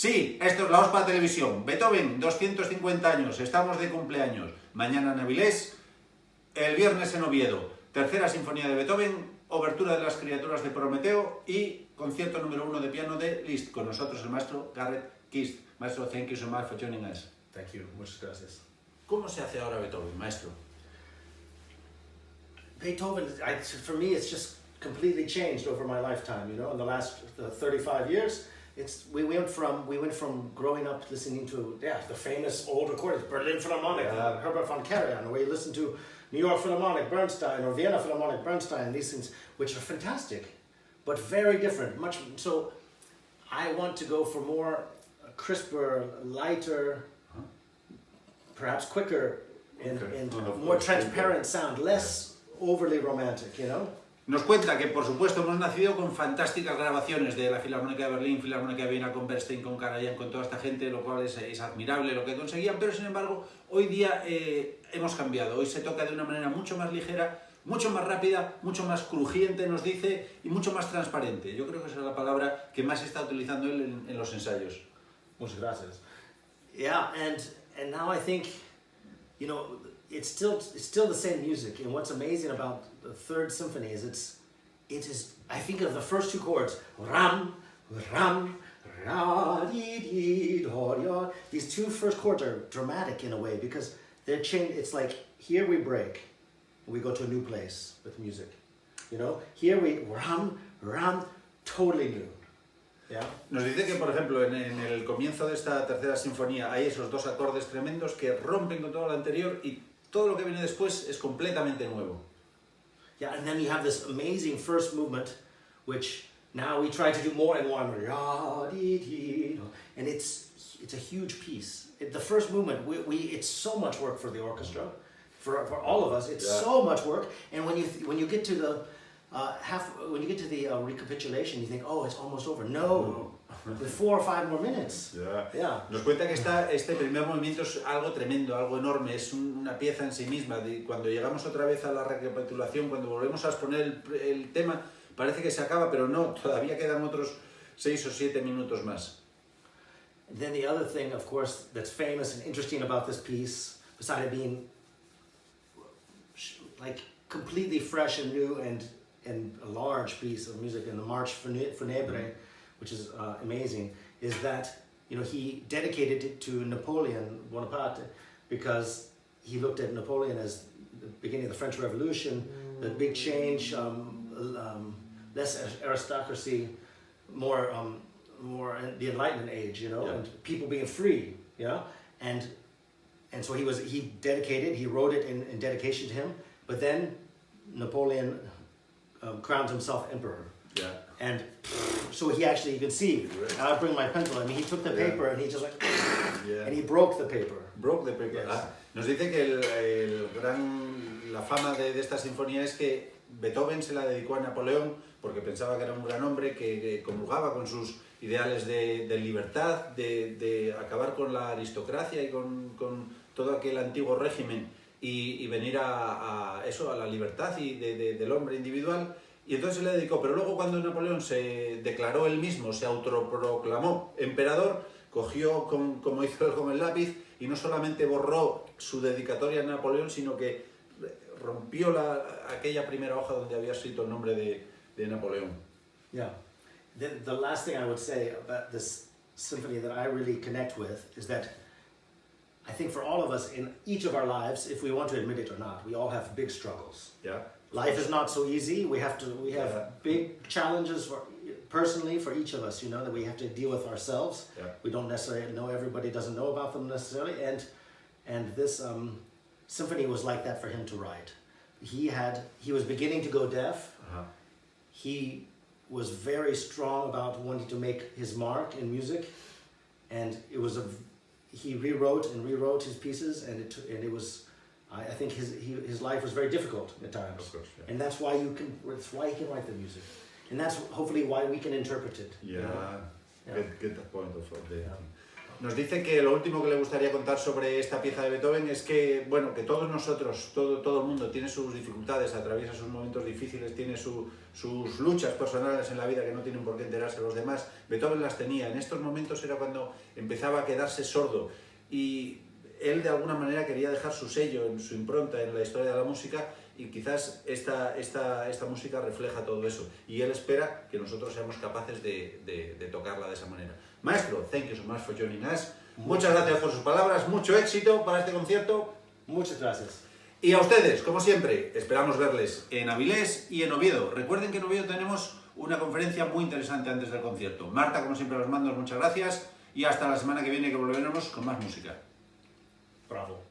Sí, esto es la OSPA Televisión. Beethoven, 250 años, estamos de cumpleaños. Mañana en Avilés, el viernes en Oviedo. Tercera Sinfonía de Beethoven, obertura de las criaturas de Prometeo y concierto número 1 de piano de Liszt. Con nosotros el maestro Garrett Keats. Maestro, thank you so much for joining us. Thank you, muchas gracias. ¿Cómo se hace ahora Beethoven, maestro? Beethoven, for me, it's just completely changed over my lifetime. You know, in the last 35 years, we went from growing up listening to the famous old recordings, Berlin Philharmonic, Herbert von Karajan, where you listen to New York Philharmonic, Bernstein, or Vienna Philharmonic, Bernstein, these things, which are fantastic, but very different. So I want to go for more crisper, lighter, perhaps quicker, and more transparent sound, less overly romantic, you know? Nos cuenta que, por supuesto, hemos nacido con fantásticas grabaciones de la Filarmónica de Berlín, Filarmónica de Viena, con Bernstein, con Karajan, con toda esta gente, lo cual es admirable lo que conseguían, pero sin embargo, hoy día hemos cambiado. Hoy se toca de una manera mucho más ligera, mucho más rápida, mucho más crujiente, nos dice, y mucho más transparente. Yo creo que esa es la palabra que más está utilizando él en los ensayos. Muchas gracias. Yeah, and now I think, you know, it's still the same music, and what's amazing about the Third Symphony is it is, I think of the first two chords, ram, ram, ra, di, di, do, ya. These two first chords are dramatic in a way because they're changed. It's like here we break, we go to a new place with music. You know, here we ram, ram, totally new. Yeah. Nos dice que, por ejemplo, en el comienzo de esta tercera sinfonía hay esos dos acordes tremendos que rompen con todo lo anterior y todo lo que viene después es completamente nuevo. Yeah, and then you have this amazing first movement, which now we try to do more in one. And it's a huge piece. The first movement, it's so much work for the orchestra, for all of us. It's so much work. And when you get to the recapitulation, you think, oh, it's almost over. No. With 4 or 5 more minutes. Yeah. Nos cuenta que este primer movimiento es algo tremendo, algo enorme, es una pieza en sí misma. Cuando llegamos otra vez a la recapitulación, cuando volvemos a exponer el tema, parece que se acaba, pero no, todavía quedan otros 6 o 7 minutos más. And then the other thing, of course, that's famous and interesting about this piece, besides it being like completely fresh and new and a large piece of music in the March Funèbre, which is amazing, is that, you know, he dedicated it to Napoleon Bonaparte because he looked at Napoleon as the beginning of the French Revolution, the big change, less aristocracy, more the Enlightenment age, you know, and people being free, you know, and so he wrote it in dedication to him, but then Napoleon crowned himself emperor. Yeah. And so he actually, you can see, I'll bring my pencil, I mean, he took the paper and he just like, and he broke the paper. Broke the paper. Yes. Nos dice que la fama de esta sinfonía es que Beethoven se la dedicó a Napoleón porque pensaba que era un gran hombre que comulgaba con sus ideales de libertad, de acabar con la aristocracia y con todo aquel antiguo régimen y venir a la libertad y del hombre individual. Y entonces se le dedicó, pero luego cuando Napoleón se declaró él mismo, se autoproclamó emperador, cogió como hizo él con el lápiz y no solamente borró su dedicatoria a Napoleón, sino que rompió aquella primera hoja donde había escrito el nombre de Napoleón. Yeah. The last thing I would say about this symphony that I really connect with is that I think for all of us in each of our lives, if we want to admit it or not, we all have big struggles. Yeah. Life is not so easy. We have big challenges personally for each of us, you know, that we have to deal with ourselves. Yeah. We don't necessarily know, everybody doesn't know about them necessarily, and this symphony was like that for him to write. He was beginning to go deaf. He was very strong about wanting to make his mark in music, and he rewrote his pieces, and it was. I think his life was very difficult at times, of course, yeah. And that's why he can write the music, and that's hopefully why we can interpret it. Yeah, you know? Get the point of the. Nos dice que lo último que le gustaría contar sobre esta pieza de Beethoven es que, bueno, que todos nosotros, todo el mundo tiene sus dificultades, atraviesa sus momentos difíciles, tiene sus luchas personales en la vida que no tienen por qué enterarse los demás. Beethoven las tenía. En estos momentos era cuando empezaba a quedarse sordo y él de alguna manera quería dejar su sello, su impronta en la historia de la música, y quizás esta música refleja todo eso, y él espera que nosotros seamos capaces de tocarla de esa manera. Maestro, thank you so much for joining us. Muchas gracias por sus palabras, mucho éxito para este concierto. Muchas gracias. Y a ustedes, como siempre, esperamos verles en Avilés y en Oviedo. Recuerden que en Oviedo tenemos una conferencia muy interesante antes del concierto. Marta, como siempre, los mandos, muchas gracias, y hasta la semana que viene, que volveremos con más música. Bravo.